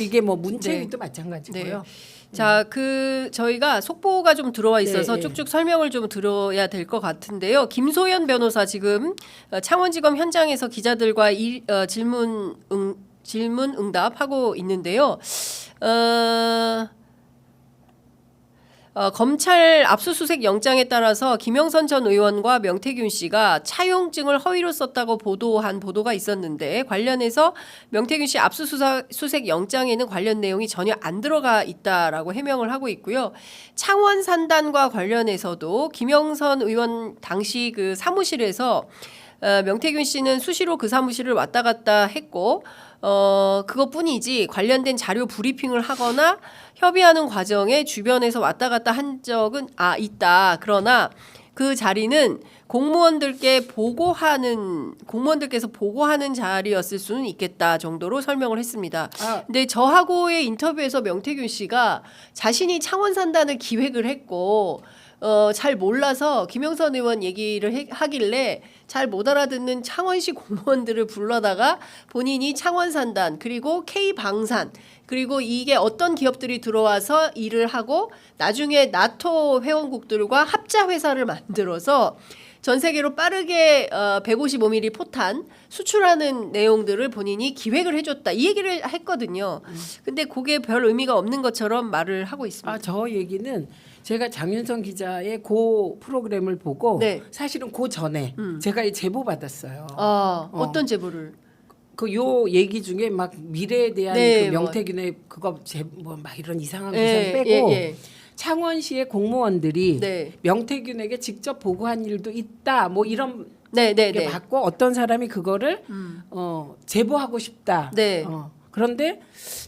이게 뭐 문체위도 네. 마찬가지고요. 자, 저희가 속보가 좀 들어와 있어서 네. 쭉쭉 설명을 좀 들어야 될 것 같은데요. 김소연 변호사 지금 창원지검 현장에서 기자들과 질문 응답하고 있는데요. 검찰 압수수색 영장에 따라서 김영선 전 의원과 명태균 씨가 차용증을 허위로 썼다고 보도한 보도가 있었는데 관련해서 명태균 씨 압수수색 영장에는 관련 내용이 전혀 안 들어가 있다라고 해명을 하고 있고요. 창원 산단과 관련해서도 김영선 의원 당시 그 사무실에서 명태균 씨는 수시로 그 사무실을 왔다 갔다 했고 그것뿐이지 관련된 자료 브리핑을 하거나 협의하는 과정에 주변에서 왔다 갔다 한 적은 있다. 그러나 그 자리는 공무원들께서 보고하는 자리였을 수는 있겠다 정도로 설명을 했습니다. 근데 저하고의 인터뷰에서 명태균 씨가 자신이 창원 산단을 기획을 했고 잘 몰라서 김영선 의원 얘기를 하길래 잘 못 알아듣는 창원시 공무원들을 불러다가 본인이 창원산단 그리고 K방산 그리고 이게 어떤 기업들이 들어와서 일을 하고 나중에 나토 회원국들과 합자 회사를 만들어서 전 세계로 빠르게 155mm 포탄 수출하는 내용들을 본인이 기획을 해줬다 이 얘기를 했거든요. 근데 그게 별 의미가 없는 것처럼 말을 하고 있습니다. 저 얘기는 제가 장윤성 기자의 그 프로그램을 보고 네. 사실은 그 전에 제가 이 제보 받았어요. 어떤 제보를? 요 얘기 중에 막 미래에 대한 네, 그 명태균의 그거 막 이런 이상한 구성 빼고 창원시의 공무원들이 네. 명태균에게 직접 보고한 일도 있다. 뭐 이런 게 받고 어떤 사람이 그거를 제보하고 싶다. 네. 그런데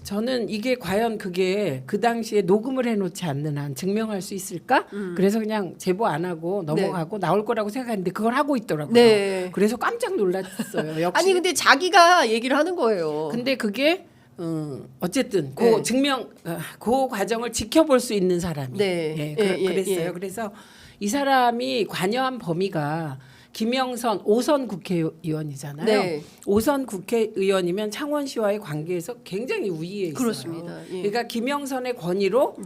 저는 이게 과연 그게 그 당시에 녹음을 해놓지 않는 한 증명할 수 있을까? 그래서 그냥 제보 안 하고 넘어가고 나올 거라고 생각했는데 그걸 하고 있더라고요. 네. 그래서 깜짝 놀랐어요. 역시. 아니 근데 자기가 얘기를 하는 거예요. 근데 그게 어쨌든 그 증명 그 과정을 지켜볼 수 있는 사람이 그랬어요. 그래서 이 사람이 관여한 범위가 김영선 5선 국회의원이잖아요. 네. 5선 국회의원이면 창원시와의 관계에서 굉장히 우위에 있어요. 그렇습니다. 예. 그러니까 김영선의 권위로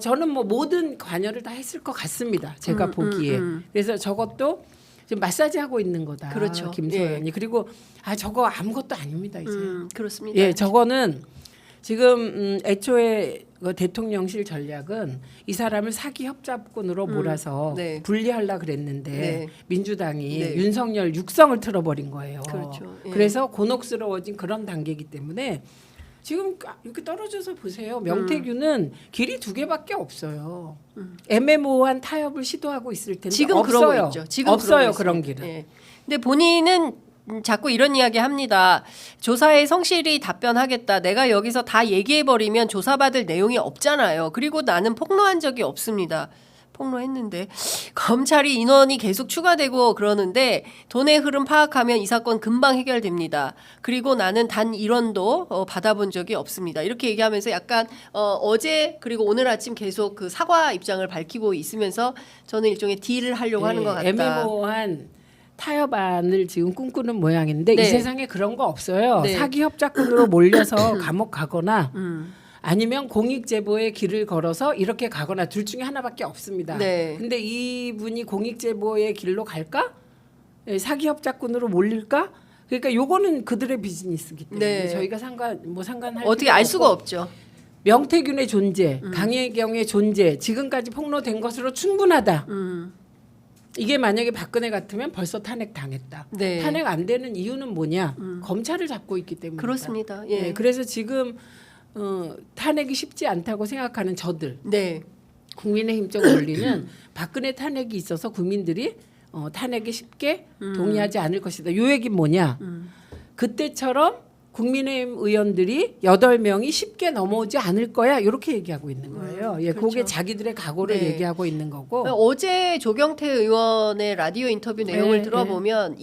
저는 뭐 모든 관여를 다 했을 것 같습니다. 제가 보기에. 그래서 저것도 지금 마사지 하고 있는 거다. 그렇죠. 김소연이. 그리고 저거 아무것도 아닙니다. 이제. 그렇습니다. 예, 저거는 지금 애초에 그 대통령실 전략은 이 사람을 사기 협잡꾼으로 몰아서 분리하려고 그랬는데 민주당이 윤석열 육성을 틀어버린 거예요. 그렇죠. 예. 그래서 곤혹스러워진 그런 단계이기 때문에 지금 이렇게 떨어져서 보세요. 명태균은 길이 두 개밖에 없어요. 애매모호한 타협을 시도하고 있을 텐데 지금 없어요. 그러고 있죠. 지금 없어요. 그런 길은. 예. 근데 본인은 자꾸 이런 이야기 합니다. 조사에 성실히 답변하겠다. 내가 여기서 다 얘기해버리면 조사받을 내용이 없잖아요. 그리고 나는 폭로한 적이 없습니다. 폭로했는데 검찰이 인원이 계속 추가되고 그러는데 돈의 흐름 파악하면 이 사건 금방 해결됩니다. 그리고 나는 단 1원도 받아본 적이 없습니다. 이렇게 얘기하면서 약간 어제 그리고 오늘 아침 계속 그 사과 입장을 밝히고 있으면서 저는 일종의 딜을 하려고 하는 것 같다. 애매모호한 타협안을 지금 꿈꾸는 모양인데 이 세상에 그런 거 없어요. 사기 협작꾼으로 몰려서 감옥 가거나 아니면 공익 제보의 길을 걸어서 이렇게 가거나 둘 중에 하나밖에 없습니다. 근데 이분이 공익 제보의 길로 갈까? 사기 협작꾼으로 몰릴까? 그러니까 요거는 그들의 비즈니스이기 때문에 저희가 상관할 어떻게 알 수가 없죠. 명태균의 존재, 강혜경의 존재 지금까지 폭로된 것으로 충분하다. 이게 만약에 박근혜 같으면 벌써 탄핵 당했다. 탄핵 안 되는 이유는 뭐냐? 검찰을 잡고 있기 때문이다. 그렇습니다. 그래서 지금 탄핵이 쉽지 않다고 생각하는 저들, 국민의힘 쪽 논리는 박근혜 탄핵이 있어서 국민들이 탄핵에 쉽게 동의하지 않을 것이다. 요 얘기는 뭐냐? 그때처럼 국민의힘 의원들이 8명이 쉽게 넘어오지 않을 거야. 이렇게 얘기하고 있는 거예요. 그렇죠. 그게 자기들의 각오를 얘기하고 있는 거고. 어제 조경태 의원의 라디오 인터뷰 내용을 들어보면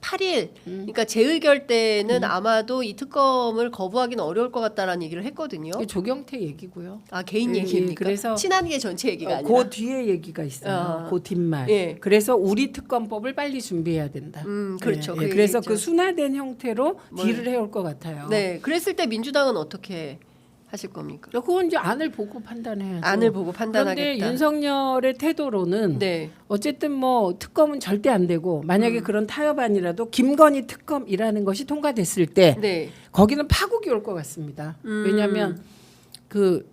8일 그러니까 재의결 때는 아마도 이 특검을 거부하기는 어려울 것 같다라는 얘기를 했거든요. 조경태 얘기고요. 아 개인 예, 얘기입니까? 예, 그래서 친한 게 전체 얘기가 아니라. 그 뒤에 얘기가 있어요. 그 뒷말. 예. 그래서 우리 특검법을 빨리 준비해야 된다. 그렇죠. 예, 그 그래서 얘기죠. 그 순화된 형태로 딜을 해올 것 같아요. 네, 그랬을 때 민주당은 어떻게 하실 겁니까? 그건 이제 안을 보고 판단해야죠. 안을 보고 판단하겠다. 그런데 윤석열의 태도로는 네. 어쨌든 뭐 특검은 절대 안 되고 만약에 그런 타협안이라도 김건희 특검이라는 것이 통과됐을 때 네. 거기는 파국이 올 것 같습니다. 왜냐하면 그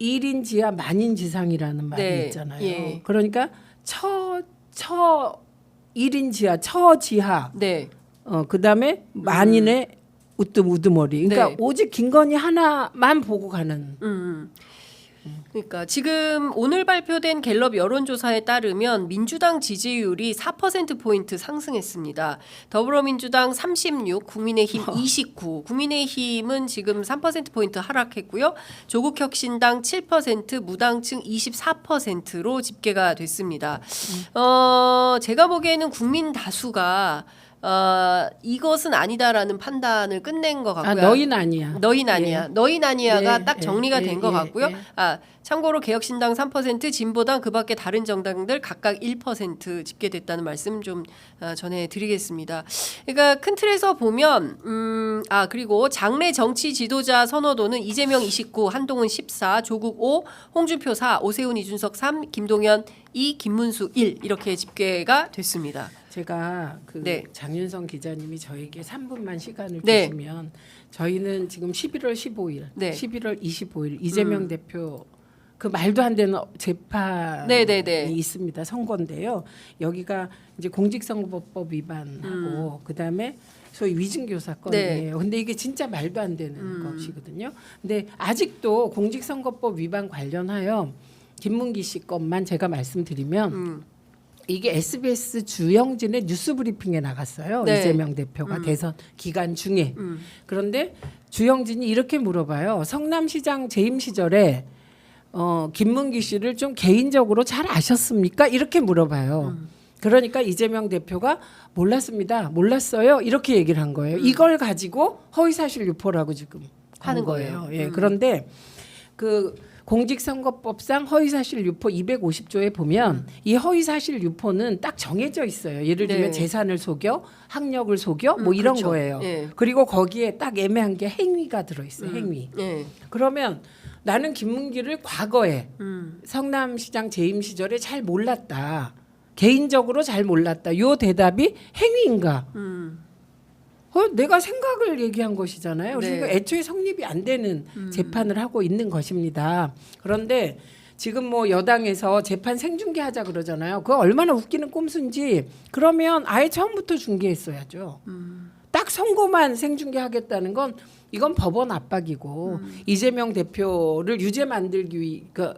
1인 지하 만인 지상이라는 말이 네. 있잖아요. 예. 그러니까 처 1인 지하, 처 지하, 네. 그다음에 만인의 우두머리. 그러니까 네. 오직 김건희 하나만 보고 가는. 그러니까 지금 오늘 발표된 갤럽 여론조사에 따르면 민주당 지지율이 4%포인트 상승했습니다. 더불어민주당 36, 국민의힘 29. 국민의힘은 지금 3%포인트 하락했고요. 조국혁신당 7%, 무당층 24%로 집계가 됐습니다. 제가 보기에는 국민 다수가 이것은 아니다라는 판단을 끝낸 것 같고요. 너희는 아니야. 너희는 아니야. 예. 너희는 아니야가 예, 딱 정리가 예, 된 것 예, 같고요. 예. 참고로 개혁신당 3%, 진보당 그밖에 다른 정당들 각각 1% 집계됐다는 말씀 좀 전해드리겠습니다. 그러니까 큰 틀에서 보면 그리고 장래 정치 지도자 선호도는 이재명 29, 한동훈 14, 조국 5, 홍준표 4, 오세훈 이준석 3, 김동연 2, 김문수 1 이렇게 집계가 됐습니다. 제가 네. 장윤성 기자님이 저에게 3분만 시간을 네. 주시면 저희는 지금 11월 15일, 네. 11월 25일 이재명 대표 그 말도 안 되는 재판이 네, 네, 네. 있습니다. 선거인데요. 여기가 이제 공직선거법 위반하고 그다음에 소위 위증교 사건이에요. 근데 이게 진짜 말도 안 되는 것이거든요. 근데 아직도 공직선거법 위반 관련하여 김문기 씨 것만 제가 말씀드리면 이게 SBS 주영진의 뉴스 브리핑에 나갔어요. 네. 이재명 대표가 대선 기간 중에. 그런데 주영진이 이렇게 물어봐요. 성남시장 재임 시절에 김문기 씨를 좀 개인적으로 잘 아셨습니까? 이렇게 물어봐요. 그러니까 이재명 대표가 몰랐습니다. 몰랐어요. 이렇게 얘기를 한 거예요. 이걸 가지고 허위사실 유포라고 지금 하는 한 거예요. 거예요. 예. 그런데 그 공직선거법상 허위사실 유포 250조에 보면 이 허위사실 유포는 딱 정해져 있어요. 예를 들면 네. 재산을 속여, 학력을 속여, 뭐 이런 그렇죠. 거예요. 예. 그리고 거기에 딱 애매한 게 행위가 들어있어요. 행위. 예. 그러면 나는 김문기를 과거에 성남시장 재임 시절에 잘 몰랐다. 개인적으로 잘 몰랐다. 요 대답이 행위인가? 내가 생각을 얘기한 것이잖아요. 네. 그러니까 애초에 성립이 안 되는 재판을 하고 있는 것입니다. 그런데 지금 뭐 여당에서 재판 생중계하자 그러잖아요. 그거 얼마나 웃기는 꼼수인지 그러면 아예 처음부터 중계했어야죠. 딱 선고만 생중계하겠다는 건 이건 법원 압박이고 이재명 대표를 유죄 만들기 위해 그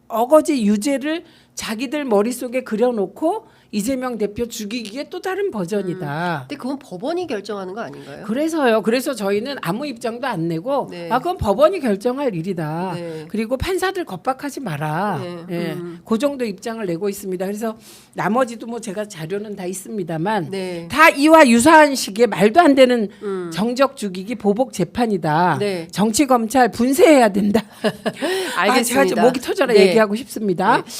어거지 유죄를 자기들 머릿속에 그려놓고 이재명 대표 죽이기에 또 다른 버전이다. 근데 그건 법원이 결정하는 거 아닌가요? 그래서요. 그래서 저희는 아무 입장도 안 내고 네. 그건 법원이 결정할 일이다. 네. 그리고 판사들 겁박하지 마라. 네. 예. 그 정도 입장을 내고 있습니다. 그래서 나머지도 뭐 제가 자료는 다 있습니다만 네. 다 이와 유사한 시기에 말도 안 되는 정적 죽이기 보복 재판이다. 네. 정치 검찰 분쇄해야 된다. 알겠습니다. 제가 지금 목이 터져라 네. 얘기하고 싶습니다. 네.